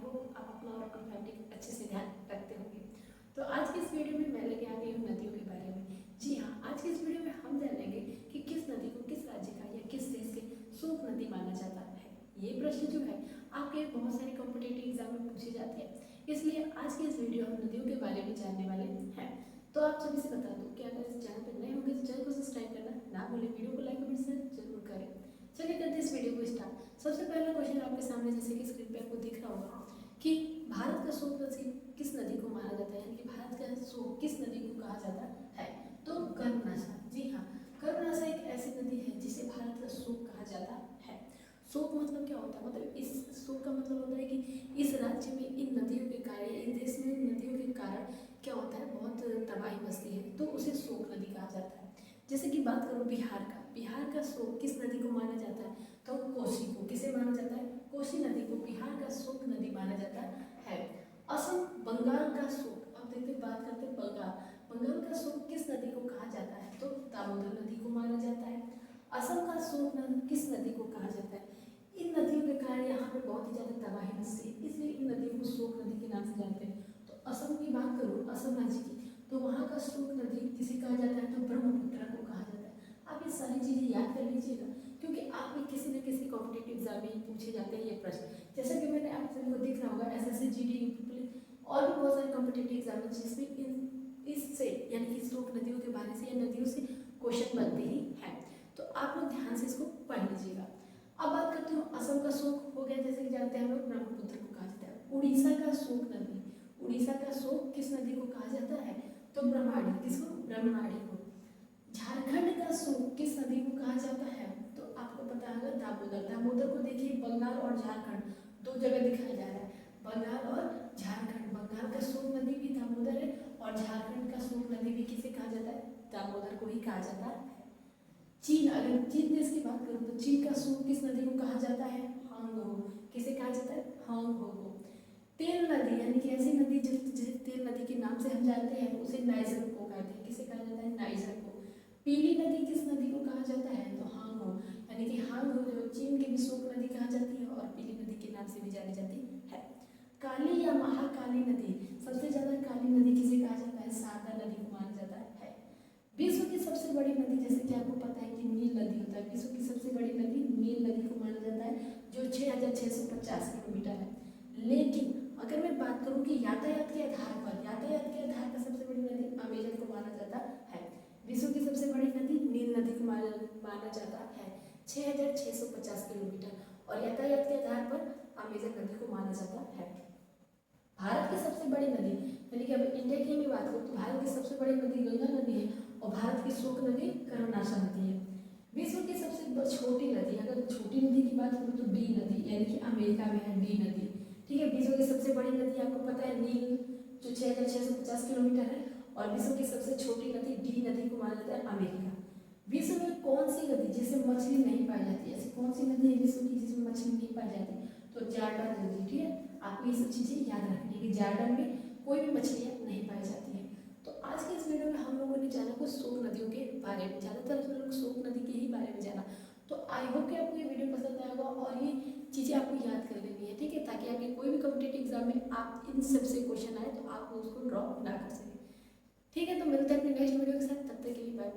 Hope आप अपना और अपनी फैमिली का अच्छे से ध्यान रखते होंगे। तो आज की इस वीडियो में मैं लेके आ गई हूँ नदियों के बारे में। जी हाँ, आज की इस वीडियो में हम जानेंगे कि किस नदी को किस राज्य का या किस देश के शोक नदी माना जाता है। ये प्रश्न जो है आपके बहुत सारे कॉम्पिटिटिव एग्जाम में पूछे जाते हैं, इसलिए आज की इस वीडियो हम नदियों के बारे में जानने वाले हैं। तो आप सभी से बता दूं कि अगर इस चैनल पर नए होंगे तो चैनल को सब्सक्राइब करना ना भूलें, वीडियो को लाइक कमेंट शेयर जरूर करें। चलिए करते हैं इस वीडियो को स्टार्ट। सबसे पहला क्वेश्चन आपके सामने जैसे कि स्क्रीन पे आपको दिख रहा होगा कि भारत का शोक नदी किस नदी को माना जाता है, यानी कि भारत का शोक किस नदी को कहा जाता है। तो कर्मनाशा। जी हाँ, कर्मनाशा एक ऐसी नदी है जिसे भारत का शोक कहा जाता है। शोक मतलब क्या होता है, मतलब इस शोक का मतलब होता है कि इस राज्य में इन नदियों के कारण, इस देश में इन नदियों के कारण क्या होता है, बहुत तबाही मचती है, तो उसे शोक नदी कहा जाता है। जैसे कि बात करूँ बिहार का शोक किस नदी को माना जाता है, तो कोसी को। किसे माना जाता है, कोसी नदी को बिहार का शोक नदी माना जाता है। असम बंगाल का शोक, अब देखते बात करते हैं बंगाल का शोक किस नदी को कहा जाता है, तो दामोदर नदी को माना जाता है। असम का शोक नदी किस नदी को कहा जाता है, इन नदियों के कारण यहाँ पे बहुत ही ज़्यादा तबाही मचती है, इसलिए इन नदियों को शोक नदी के नाम से जानते हैं। तो असम की बात करूँ, असम राज्य की, तो वहाँ का शोक नदी किसे कहा जाता है, तो ब्रह्मपुत्र को कहा जाता है। आप ये सारी चीज़ें याद कर लीजिएगा, क्योंकि आप भी किसी न किसी कॉम्पिटेटिव एग्जाम में पूछे जाते हैं ये प्रश्न। जैसा कि मैंने आप सभी को दिख रहा होगा SSC GD UP और भी बहुत सारे कॉम्पिटेटिव एग्जाम है जिसमें इससे यानी कि शोक नदियों के बारे से या नदियों से क्वेश्चन बनते ही हैं। तो आप लोग ध्यान से इसको पढ़ लीजिएगा। अब बात करते हैं असम का शोक हो गया, जैसे कि जानते हैं हम लोग ब्रह्मपुत्र को कहा जाता है। उड़ीसा का शोक नदी, उड़ीसा का शोक किस नदी को कहा जाता है, तो ब्रह्माणी। किसको, ब्रह्माणी को। झारखंड का शोक किस नदी को कहा जाता है, तो आपको पता होगा दामोदर। दामोदर को देखिए बंगाल और झारखंड दो जगह दिखाया जा रहा है, बंगाल और झारखंड। बंगाल का शोक नदी भी दामोदर है और झारखंड का शोक नदी भी किसे कहा जाता है, दामोदर को ही कहा जाता है। चीन, अगर चीन देश की बात करूं तो चीन का शोक किस नदी को कहा जाता है, हांगहो। किसे कहा जाता है, हांगहो को। तेल नदी, यानी कि ऐसी नदी जिसे तेल नदी के नाम से हम जानते हैं उसे नाइजर को कहते हैं। किसे कहा जाता है, नाइजर को। पीली नदी किस नदी को कहा जाता है, तो हांगहो, यानी कि हांगहो जो चीन की भी शोक नदी कहा जाती है और पीली नदी के नाम से भी जानी जाती है। काली या महाकाली नदी, सबसे ज्यादा काली नदी किसे कहा जाता है, शारदा नदी को माना जाता है। विश्व की सबसे बड़ी नदी, जैसे कि आपको पता है कि नील नदी होता है, विश्व की सबसे बड़ी नदी नील नदी को माना जाता है, जो 6650 किलोमीटर है। लेकिन अगर मैं बात करूं कि यातायात के आधार पर सबसे बड़ी नदी अमेजन को माना जाता है। विश्व की सबसे बड़ी नदी नील नदी को माना जाता है 6650 किलोमीटर, और यातायात के आधार पर अमेजन नदी को माना जाता है। भारत की सबसे बड़ी नदी, यानी कि अब इंडिया की मैं बात करूँ तो भारत की सबसे बड़ी नदी गंगा नदी है और भारत की शोक नदी कर्मनाशा नदी है। विश्व की सबसे छोटी नदी, अगर छोटी नदी की बात करूँ तो डी नदी, यानी कि अमेरिका में है डी नदी। ठीक है, विश्व की सबसे बड़ी नदी आपको पता है नील, जो 6650 किलोमीटर है, और विश्व की सबसे छोटी नदी डी नदी को माना जाता है अमेरिका। विश्व में कौन सी नदी जिसमें मछली नहीं पाई जाती, ऐसी कौन सी नदी है विश्व की जिसमें मछली नहीं पाई जाती, तो जॉर्डन नदी। ठीक है, आपको ये सब चीज़ें याद रखनी है कि जॉर्डन में कोई भी मछलियाँ नहीं पाई जाती हैं। तो आज के इस वीडियो में हम लोगों ने जाना कुछ शोक नदियों के बारे में, ज़्यादातर हम लोग शोक नदी के ही बारे में जाना। तो आई होप कि आपको ये वीडियो पसंद आएगा और ये चीज़ें आपको याद कर लेनी है, ठीक है, ताकि आपके कोई भी कॉम्पिटेटिव एग्जाम में आप इन सबसे क्वेश्चन आए तो आप उसको ड्रॉप ना कर सकें। ठीक है, तो मिलते हैं अपने नेक्स्ट वीडियो के साथ, तब तक के लिए बाय।